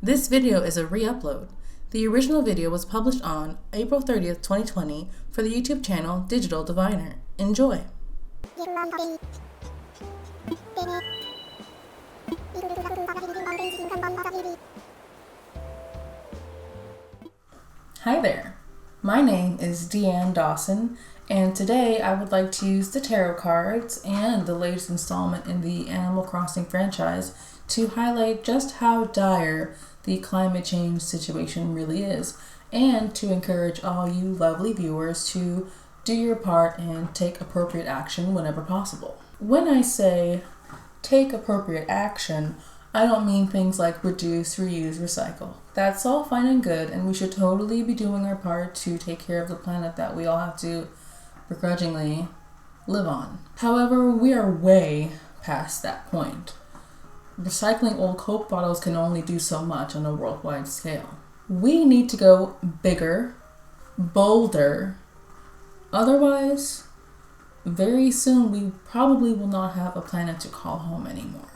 This video is a re-upload. The original video was published on April 30th, 2020 for the YouTube channel Digital Diviner. Enjoy! Hi there, my name is Deanne Dawson, and today I would like to use the tarot cards and the latest installment in the Animal Crossing franchise to highlight just how dire the climate change situation really is, and to encourage all you lovely viewers to do your part and take appropriate action whenever possible. When I say take appropriate action, I don't mean things like reduce, reuse, recycle. That's all fine and good, and we should totally be doing our part to take care of the planet that we all have to begrudgingly live on. However, we are way past that point. Recycling old Coke bottles can only do so much on a worldwide scale. We need to go bigger, bolder. Otherwise, very soon we probably will not have a planet to call home anymore.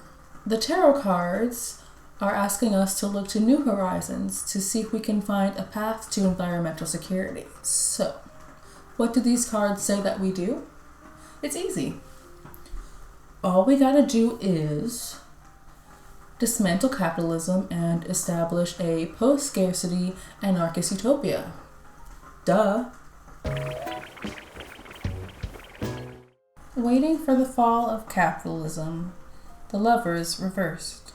The tarot cards are asking us to look to new horizons to see if we can find a path to environmental security. So, what do these cards say that we do? It's easy. All we gotta do is dismantle capitalism and establish a post-scarcity anarchist utopia. Duh. Waiting for the fall of capitalism. The Lovers reversed.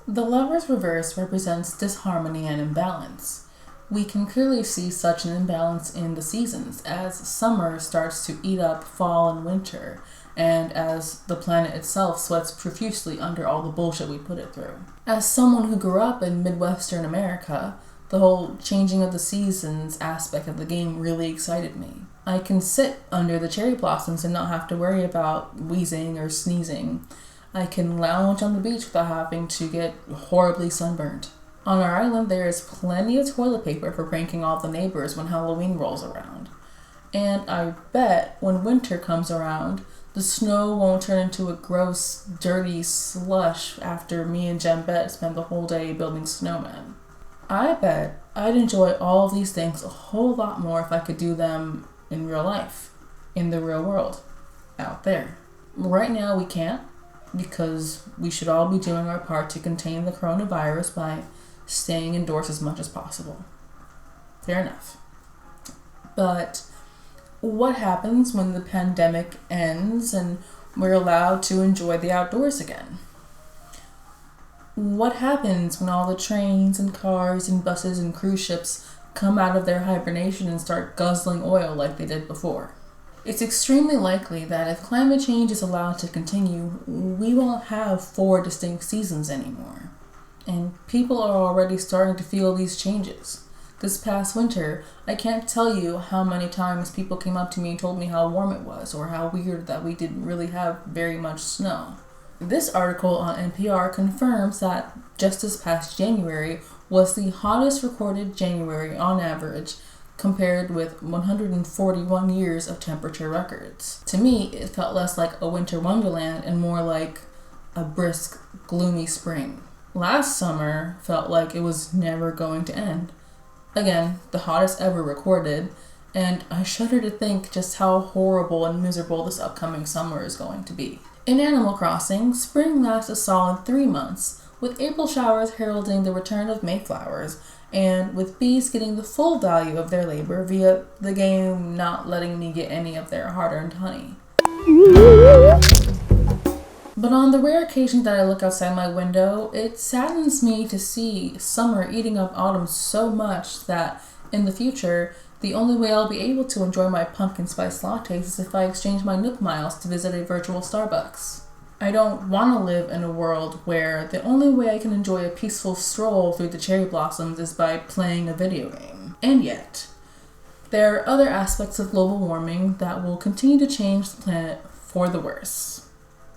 The Lovers reverse represents disharmony and imbalance. We can clearly see such an imbalance in the seasons as summer starts to eat up fall and winter, and as the planet itself sweats profusely under all the bullshit we put it through. As someone who grew up in Midwestern America, the whole changing of the seasons aspect of the game really excited me. I can sit under the cherry blossoms and not have to worry about wheezing or sneezing. I can lounge on the beach without having to get horribly sunburned. On our island, there is plenty of toilet paper for pranking all the neighbors when Halloween rolls around. And I bet when winter comes around, the snow won't turn into a gross, dirty slush after me and Jembette spend the whole day building snowmen. I bet I'd enjoy all of these things a whole lot more if I could do them in real life, in the real world, out there. Right now we can't, because we should all be doing our part to contain the coronavirus by staying indoors as much as possible. Fair enough. But what happens when the pandemic ends and we're allowed to enjoy the outdoors again? What happens when all the trains and cars and buses and cruise ships come out of their hibernation and start guzzling oil like they did before? It's extremely likely that if climate change is allowed to continue, we won't have 4 distinct seasons anymore. And people are already starting to feel these changes. This past winter, I can't tell you how many times people came up to me and told me how warm it was, or how weird that we didn't really have very much snow. This article on NPR confirms that just this past January was the hottest recorded January on average, compared with 141 years of temperature records. To me, it felt less like a winter wonderland and more like a brisk, gloomy spring. Last summer felt like it was never going to end. Again, the hottest ever recorded, and I shudder to think just how horrible and miserable this upcoming summer is going to be. In Animal Crossing, spring lasts a solid 3 months, with April showers heralding the return of Mayflowers, and with bees getting the full value of their labor via the game not letting me get any of their hard-earned honey. But on the rare occasion that I look outside my window, it saddens me to see summer eating up autumn so much that, in the future, the only way I'll be able to enjoy my pumpkin spice lattes is if I exchange my Nook miles to visit a virtual Starbucks. I don't want to live in a world where the only way I can enjoy a peaceful stroll through the cherry blossoms is by playing a video game. And yet, there are other aspects of global warming that will continue to change the planet for the worse.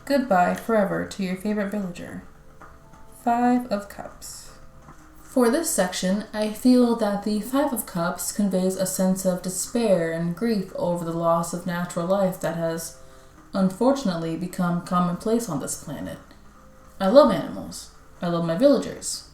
Goodbye forever to your favorite villager. 5 of Cups. For this section, I feel that the 5 of Cups conveys a sense of despair and grief over the loss of natural life that has, unfortunately, become commonplace on this planet. I love animals. I love my villagers.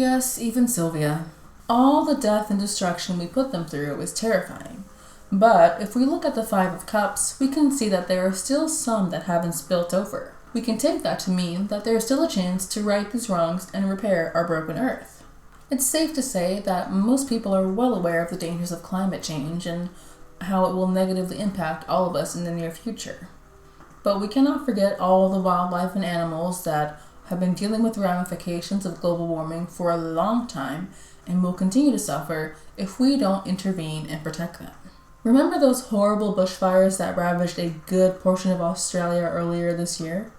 Yes, even Sylvia. All the death and destruction we put them through is terrifying. But if we look at the Five of Cups, we can see that there are still some that haven't spilt over. We can take that to mean that there is still a chance to right these wrongs and repair our broken earth. It's safe to say that most people are well aware of the dangers of climate change and how it will negatively impact all of us in the near future. But we cannot forget all the wildlife and animals that have been dealing with ramifications of global warming for a long time and will continue to suffer if we don't intervene and protect them. Remember those horrible bushfires that ravaged a good portion of Australia earlier this year?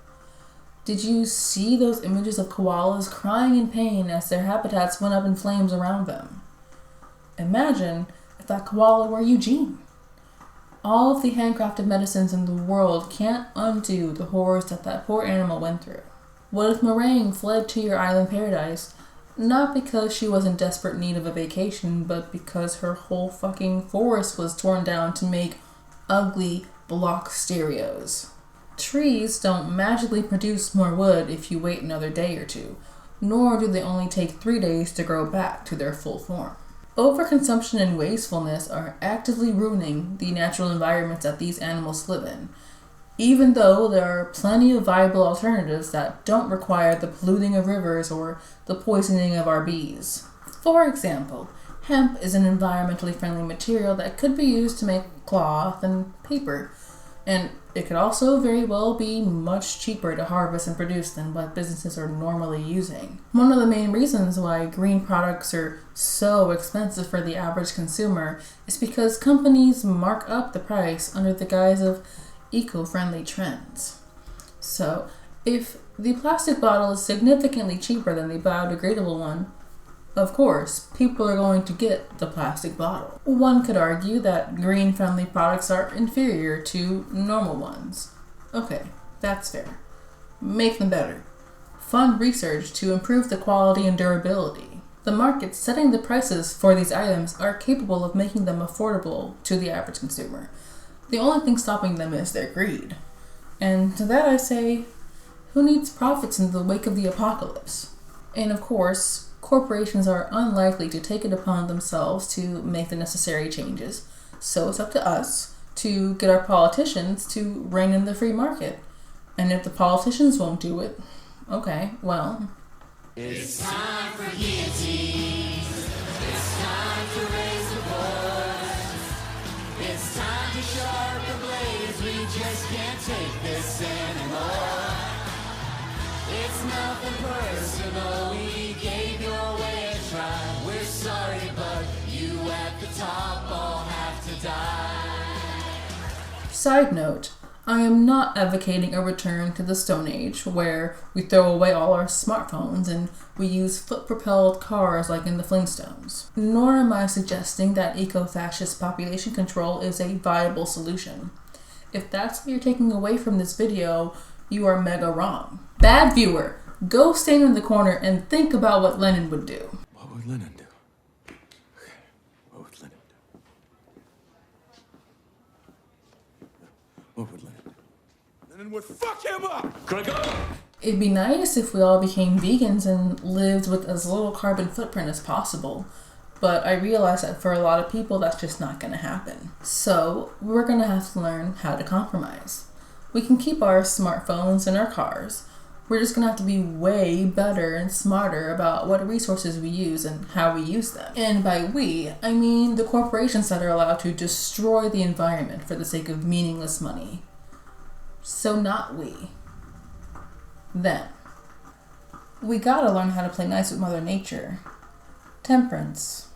Did you see those images of koalas crying in pain as their habitats went up in flames around them? Imagine if that koala were Eugene. All of the handcrafted medicines in the world can't undo the horrors that poor animal went through. What if Meringue fled to your island paradise, not because she was in desperate need of a vacation, but because her whole fucking forest was torn down to make ugly block stereos? Trees don't magically produce more wood if you wait another day or two, nor do they only take 3 days to grow back to their full form. Overconsumption and wastefulness are actively ruining the natural environments that these animals live in, even though there are plenty of viable alternatives that don't require the polluting of rivers or the poisoning of our bees. For example, hemp is an environmentally friendly material that could be used to make cloth and paper, and it could also very well be much cheaper to harvest and produce than what businesses are normally using. One of the main reasons why green products are so expensive for the average consumer is because companies mark up the price under the guise of eco-friendly trends. So, if the plastic bottle is significantly cheaper than the biodegradable one, of course, people are going to get the plastic bottle. One could argue that green-friendly products are inferior to normal ones. Okay, that's fair. Make them better. Fund research to improve the quality and durability. The markets setting the prices for these items are capable of making them affordable to the average consumer. The only thing stopping them is their greed. And to that I say, who needs profits in the wake of the apocalypse? And of course, corporations are unlikely to take it upon themselves to make the necessary changes, so it's up to us to get our politicians to rein in the free market. And if the politicians won't do it, okay, well. It's time for guillotine. It's time to raise the voice. It's time to sharpen the blades. We just can't take this anymore. It's nothing personal. We gave your way a try. We're sorry, but you at the top all have to die. Side note, I am not advocating a return to the Stone Age where we throw away all our smartphones and we use foot-propelled cars like in the Flintstones. Nor am I suggesting that eco-fascist population control is a viable solution. If that's what you're taking away from this video, you are mega wrong. Bad viewer, go stand in the corner and think about what Lenin would do. What would Lenin do? Okay, what would Lenin do? What would Lenin do? Lenin would fuck him up! Gregor! It'd be nice if we all became vegans and lived with as little carbon footprint as possible, but I realize that for a lot of people that's just not gonna happen. So we're gonna have to learn how to compromise. We can keep our smartphones and our cars. We're just gonna have to be way better and smarter about what resources we use and how we use them. And by we, I mean the corporations that are allowed to destroy the environment for the sake of meaningless money. So not we. Then, we gotta learn how to play nice with Mother Nature. Temperance.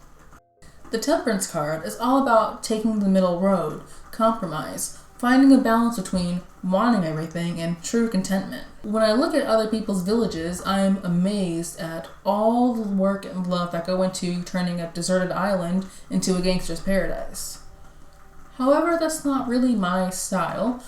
The Temperance card is all about taking the middle road, compromise, finding a balance between wanting everything and true contentment. When I look at other people's villages, I'm amazed at all the work and love that go into turning a deserted island into a gangster's paradise. However, that's not really my style.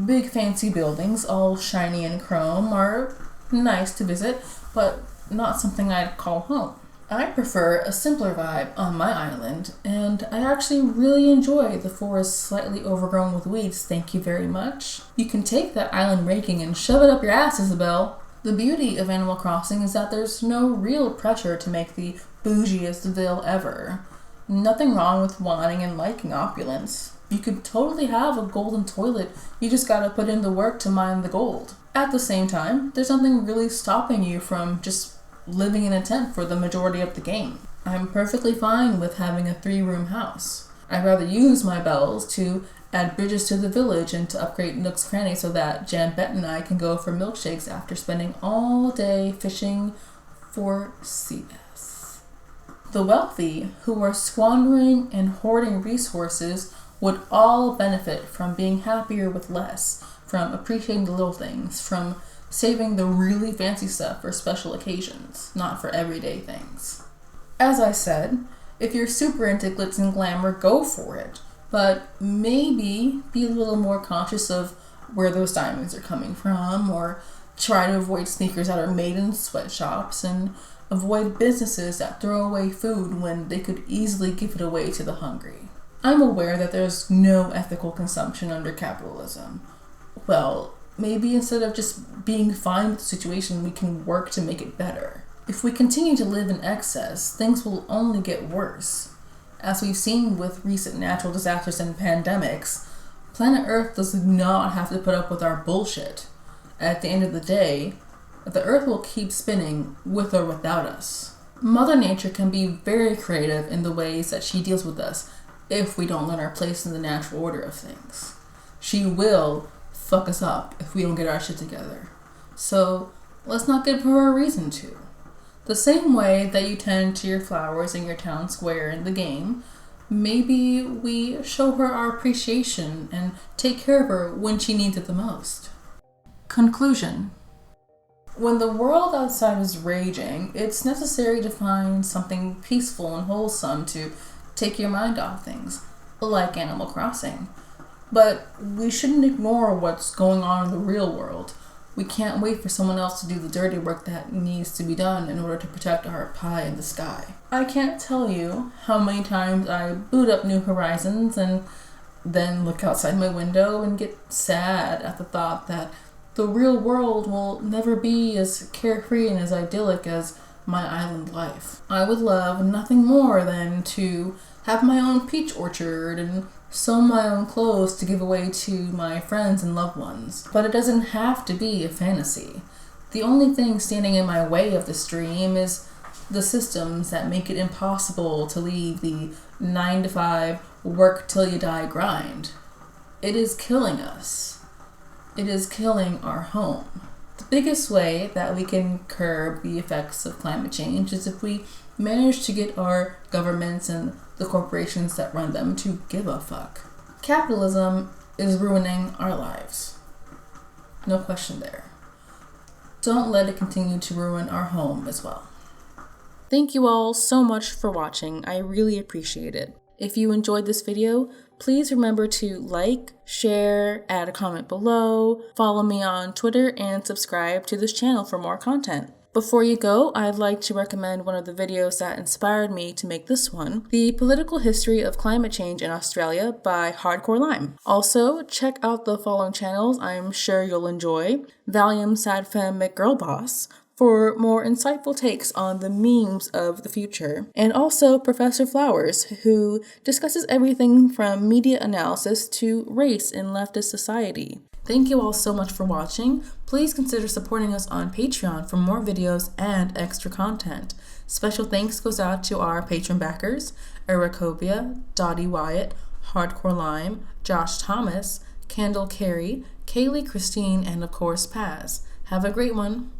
Big fancy buildings, all shiny and chrome, are nice to visit, but not something I'd call home. I prefer a simpler vibe on my island, and I actually really enjoy the forest slightly overgrown with weeds, thank you very much. You can take that island raking and shove it up your ass, Isabel. The beauty of Animal Crossing is that there's no real pressure to make the bougiest ville ever. Nothing wrong with wanting and liking opulence. You could totally have a golden toilet, you just gotta put in the work to mine the gold. At the same time, there's nothing really stopping you from just living in a tent for the majority of the game. I'm perfectly fine with having a 3-room house. I'd rather use my bells to add bridges to the village and to upgrade Nook's Cranny so that Jan Bet and I can go for milkshakes after spending all day fishing for sea bass. The wealthy who are squandering and hoarding resources would all benefit from being happier with less, from appreciating the little things, from saving the really fancy stuff for special occasions, not for everyday things. As I said, if you're super into glitz and glamour, go for it. But maybe be a little more conscious of where those diamonds are coming from, or try to avoid sneakers that are made in sweatshops, and avoid businesses that throw away food when they could easily give it away to the hungry. I'm aware that there's no ethical consumption under capitalism. Well, maybe instead of just being fine with the situation, we can work to make it better. If we continue to live in excess, things will only get worse. As we've seen with recent natural disasters and pandemics, planet Earth does not have to put up with our bullshit. At the end of the day, the Earth will keep spinning with or without us. Mother Nature can be very creative in the ways that she deals with us if we don't learn our place in the natural order of things. She will fuck us up if we don't get our shit together. So let's not give her a reason to. The same way that you tend to your flowers in your town square in the game, maybe we show her our appreciation and take care of her when she needs it the most. Conclusion. When the world outside is raging, it's necessary to find something peaceful and wholesome to take your mind off things, like Animal Crossing. But we shouldn't ignore what's going on in the real world. We can't wait for someone else to do the dirty work that needs to be done in order to protect our pie in the sky. I can't tell you how many times I boot up New Horizons and then look outside my window and get sad at the thought that the real world will never be as carefree and as idyllic as my island life. I would love nothing more than to have my own peach orchard and sew my own clothes to give away to my friends and loved ones. But it doesn't have to be a fantasy. The only thing standing in my way of this dream is the systems that make it impossible to leave the 9-to-5 work till you die grind. It is killing us. It is killing our home. The biggest way that we can curb the effects of climate change is if we manage to get our governments and the corporations that run them to give a fuck. Capitalism is ruining our lives. No question there. Don't let it continue to ruin our home as well. Thank you all so much for watching. I really appreciate it. If you enjoyed this video, please remember to like, share, add a comment below, follow me on Twitter, and subscribe to this channel for more content. Before you go, I'd like to recommend one of the videos that inspired me to make this one, The Political History of Climate Change in Australia by Hardcore Lime. Also, check out the following channels I'm sure you'll enjoy: Valium Sad Femme McGirlboss, for more insightful takes on the memes of the future, and also Professor Flowers, who discusses everything from media analysis to race in leftist society. Thank you all so much for watching. Please consider supporting us on Patreon for more videos and extra content. Special thanks goes out to our patron backers: Ericobia, Dottie Wyatt, Hardcore Lime, Josh Thomas, Kendall Carey, Kaylee Christine, and of course Paz. Have a great one.